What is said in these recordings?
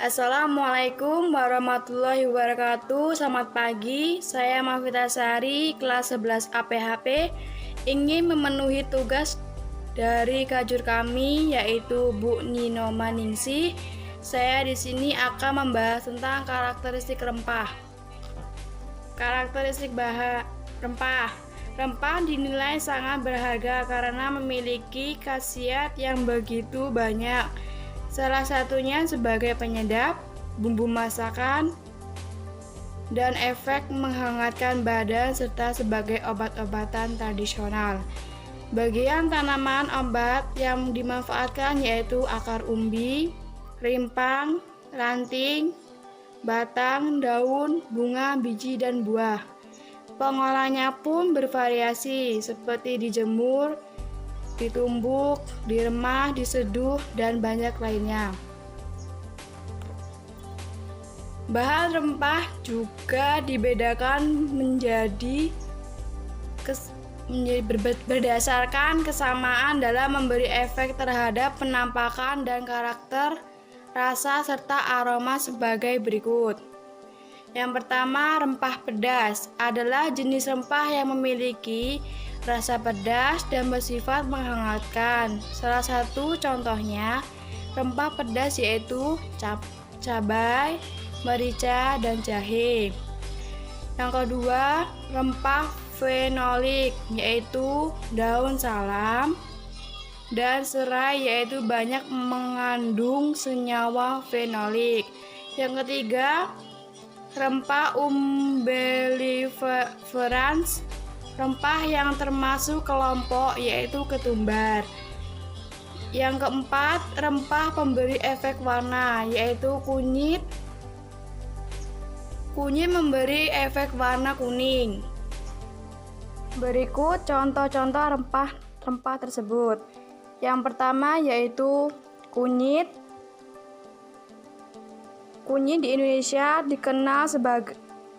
Assalamualaikum warahmatullahi wabarakatuh. Selamat pagi, saya Mafita Sari, kelas 11 APHP, ingin memenuhi tugas dari kajur kami, yaitu Bu Nino Maningsih. Saya di sini akan membahas tentang karakteristik rempah. Karakteristik rempah. Rempah dinilai sangat berharga karena memiliki khasiat yang begitu banyak. Salah satunya sebagai penyedap, bumbu masakan, dan efek menghangatkan badan serta sebagai obat-obatan tradisional. Bagian tanaman obat yang dimanfaatkan yaitu akar umbi, rimpang, ranting, batang, daun, bunga, biji, dan buah. Pengolahnya pun bervariasi seperti dijemur, ditumbuk, diremah, diseduh, dan banyak lainnya. Bahan rempah juga dibedakan berdasarkan kesamaan dalam memberi efek terhadap penampakan dan karakter, rasa, serta aroma sebagai berikut. Yang pertama, rempah pedas adalah jenis rempah yang memiliki rasa pedas dan bersifat menghangatkan. Salah satu contohnya rempah pedas yaitu cabai, merica, dan jahe. Yang kedua, rempah fenolik yaitu daun salam dan serai yaitu banyak mengandung senyawa fenolik. Yang ketiga, rempah umbelliferans, rempah yang termasuk kelompok yaitu ketumbar. Yang keempat, rempah pemberi efek warna yaitu kunyit. Kunyit memberi efek warna kuning. Berikut contoh-contoh rempah tersebut. Yang pertama yaitu kunyit. Kunyit di Indonesia dikenal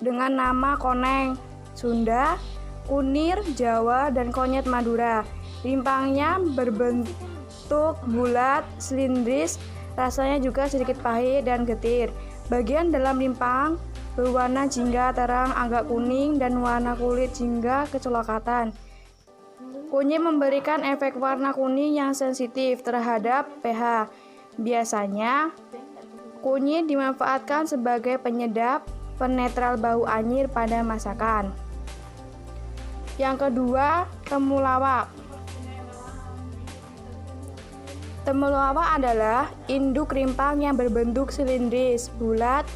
dengan nama koneng Sunda, kunir Jawa, dan konyet Madura. Rimpangnya berbentuk bulat, silindris, rasanya juga sedikit pahit dan getir. Bagian dalam rimpang berwarna jingga terang agak kuning dan warna kulit jingga kecoklatan. Kunyit memberikan efek warna kuning yang sensitif terhadap pH. Biasanya kunyit dimanfaatkan sebagai penyedap, penetral bau anyir pada masakan. Yang kedua, temulawak. Temulawak adalah induk rimpang yang berbentuk silindris, bulat,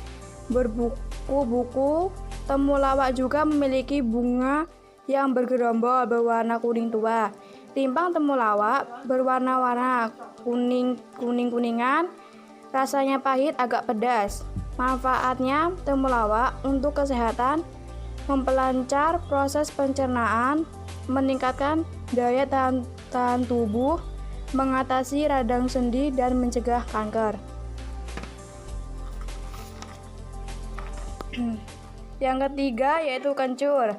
berbuku-buku. Temulawak juga memiliki bunga yang bergerombol berwarna kuning tua. Rimpang temulawak berwarna-warna kuning-kuningan, rasanya pahit agak pedas. Manfaatnya temulawak untuk kesehatan, memperlancar proses pencernaan, meningkatkan daya tahan tubuh, mengatasi radang sendi, dan mencegah kanker. Yang ketiga yaitu kencur.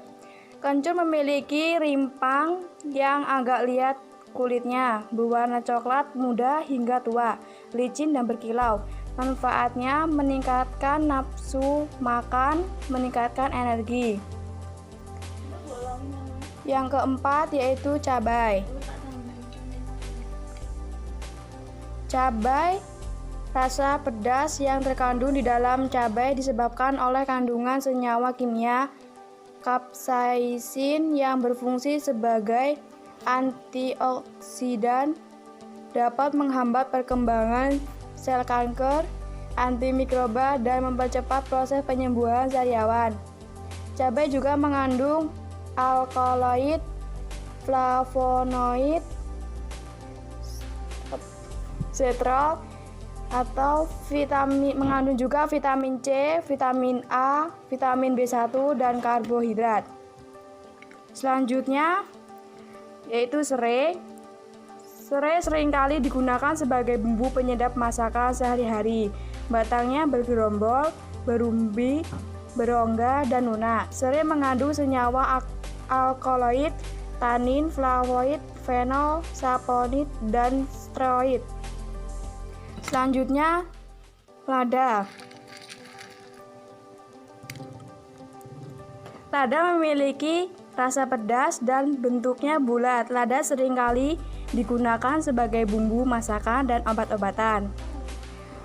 Kencur memiliki rimpang yang agak liat kulitnya, berwarna coklat muda hingga tua, licin dan berkilau. Manfaatnya meningkatkan nafsu makan, meningkatkan energi. Yang keempat yaitu cabai. Cabai, rasa pedas yang terkandung di dalam cabai disebabkan oleh kandungan senyawa kimia kapsaisin yang berfungsi sebagai antioksidan, dapat menghambat perkembangan sel kanker, antimikroba, dan mempercepat proses penyembuhan sariawan. Cabai juga mengandung alkaloid, flavonoid, setrol, atau mengandung juga vitamin C, vitamin A, vitamin B1, dan karbohidrat. Selanjutnya yaitu serai. Serai seringkali digunakan sebagai bumbu penyedap masakan sehari-hari. Batangnya bergerombol, berumbi, berongga, dan lunak. Serai mengandung senyawa alkaloid, tanin, flavonoid, fenol, saponid, dan steroid. Selanjutnya Lada. Lada memiliki rasa pedas dan bentuknya bulat. Lada seringkali digunakan sebagai bumbu masakan dan obat-obatan.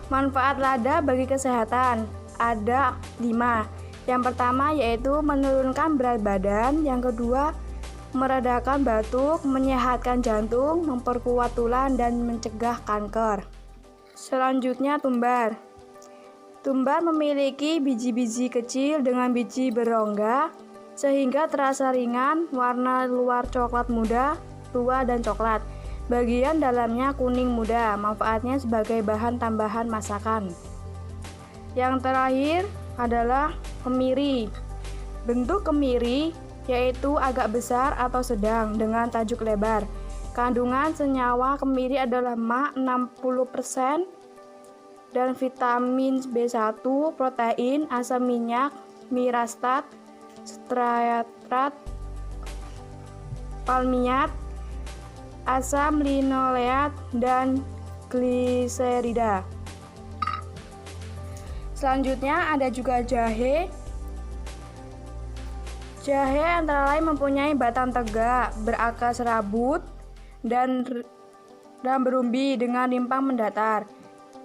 Manfaat lada bagi kesehatan ada 5. Yang pertama yaitu menurunkan berat badan. Yang kedua, meredakan batuk, menyehatkan jantung, memperkuat tulang, dan mencegah kanker. Selanjutnya, tumbar. Tumbar memiliki biji-biji kecil dengan biji berongga, sehingga terasa ringan, warna luar coklat muda, tua, dan coklat. Bagian dalamnya kuning muda, manfaatnya sebagai bahan tambahan masakan. Yang terakhir adalah kemiri. Bentuk kemiri yaitu agak besar atau sedang dengan tajuk lebar. Kandungan senyawa kemiri adalah mak 60% dan vitamin B1, protein, asam minyak, mirastat, stearat, palmiat, asam linoleat, dan gliserida. Selanjutnya ada juga jahe. Jahe antara lain mempunyai batang tegak, berakar serabut, dan berumbi dengan rimpang mendatar.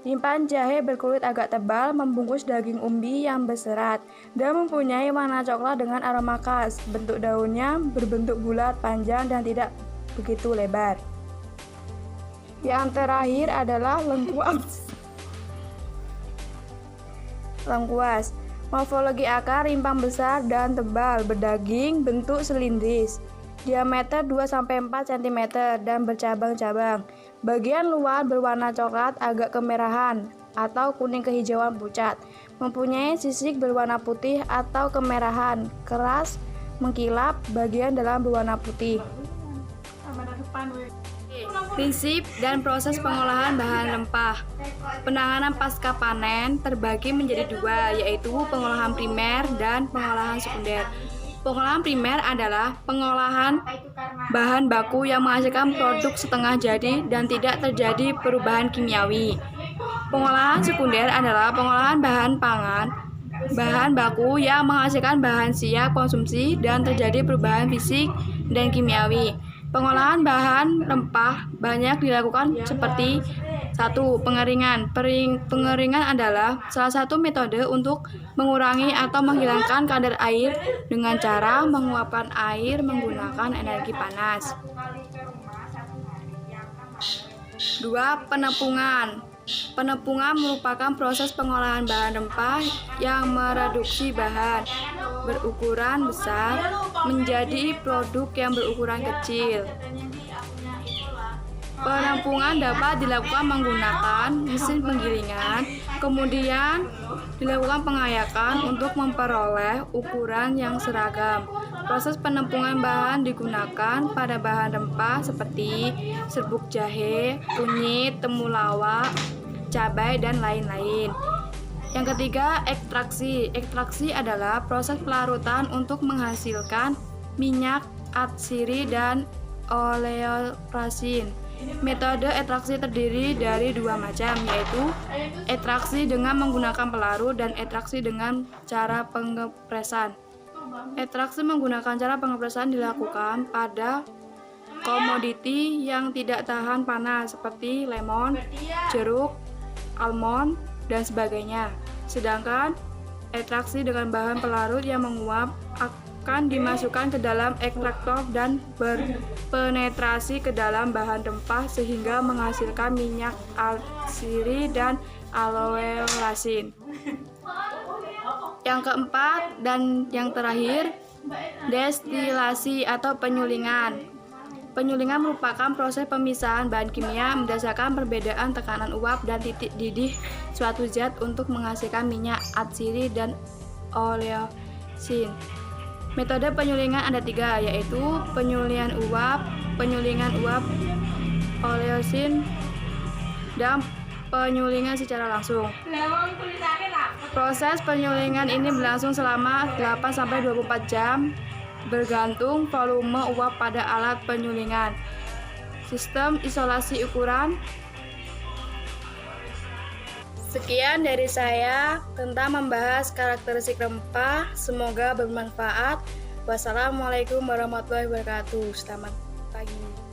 Rimpang jahe berkulit agak tebal, membungkus daging umbi yang berserat, dan mempunyai warna coklat dengan aroma khas. Bentuk daunnya berbentuk bulat, panjang, dan tidak begitu lebar. Yang terakhir adalah lengkuas. Lengkuas. Morfologi akar rimpang besar dan tebal, berdaging, bentuk silindris, diameter 2-4 cm dan bercabang-cabang. Bagian luar berwarna coklat agak kemerahan atau kuning kehijauan pucat, mempunyai sisik berwarna putih atau kemerahan, keras, mengkilap, bagian dalam berwarna putih. Prinsip dan proses pengolahan bahan rempah. Penanganan pasca panen terbagi menjadi 2, yaitu pengolahan primer dan pengolahan sekunder. Pengolahan primer adalah pengolahan bahan baku yang menghasilkan produk setengah jadi dan tidak terjadi perubahan kimiawi. Pengolahan sekunder adalah pengolahan bahan baku yang menghasilkan bahan siap konsumsi dan terjadi perubahan fisik dan kimiawi. Pengolahan bahan rempah banyak dilakukan seperti 1. Pengeringan. Pengeringan adalah salah satu metode untuk mengurangi atau menghilangkan kadar air dengan cara menguapkan air menggunakan energi panas. 2. Penepungan. Penepungan merupakan proses pengolahan bahan rempah yang mereduksi bahan berukuran besar menjadi produk yang berukuran kecil. Penepungan dapat dilakukan menggunakan mesin penggilingan, kemudian dilakukan pengayakan untuk memperoleh ukuran yang seragam. Proses penepungan bahan digunakan pada bahan rempah seperti serbuk jahe, kunyit, temulawak, cabai, dan lain-lain. Yang ketiga, ekstraksi. Ekstraksi adalah proses pelarutan untuk menghasilkan minyak atsiri dan oleoresin. Metode ekstraksi terdiri dari 2 macam, yaitu ekstraksi dengan menggunakan pelarut dan ekstraksi dengan cara pengepresan. Ekstraksi menggunakan cara pengepresan dilakukan pada komoditi yang tidak tahan panas seperti lemon, jeruk, almond, dan sebagainya. Sedangkan ekstraksi dengan bahan pelarut yang menguap akan dimasukkan ke dalam ekstraktor dan berpenetrasi ke dalam bahan rempah sehingga menghasilkan minyak atsiri dan aloe-rasin. Yang keempat dan yang terakhir, destilasi atau penyulingan. Penyulingan merupakan proses pemisahan bahan kimia berdasarkan perbedaan tekanan uap dan titik didih suatu zat untuk menghasilkan minyak atsiri dan oleosin. Metode penyulingan ada 3, yaitu penyulingan uap, oleosin, dan penyulingan secara langsung. Proses penyulingan ini berlangsung selama 8-24 jam bergantung volume uap pada alat penyulingan. Sistem isolasi ukuran. Sekian dari saya tentang membahas karakteristik rempah. Semoga bermanfaat. Wassalamualaikum warahmatullahi wabarakatuh. Selamat pagi.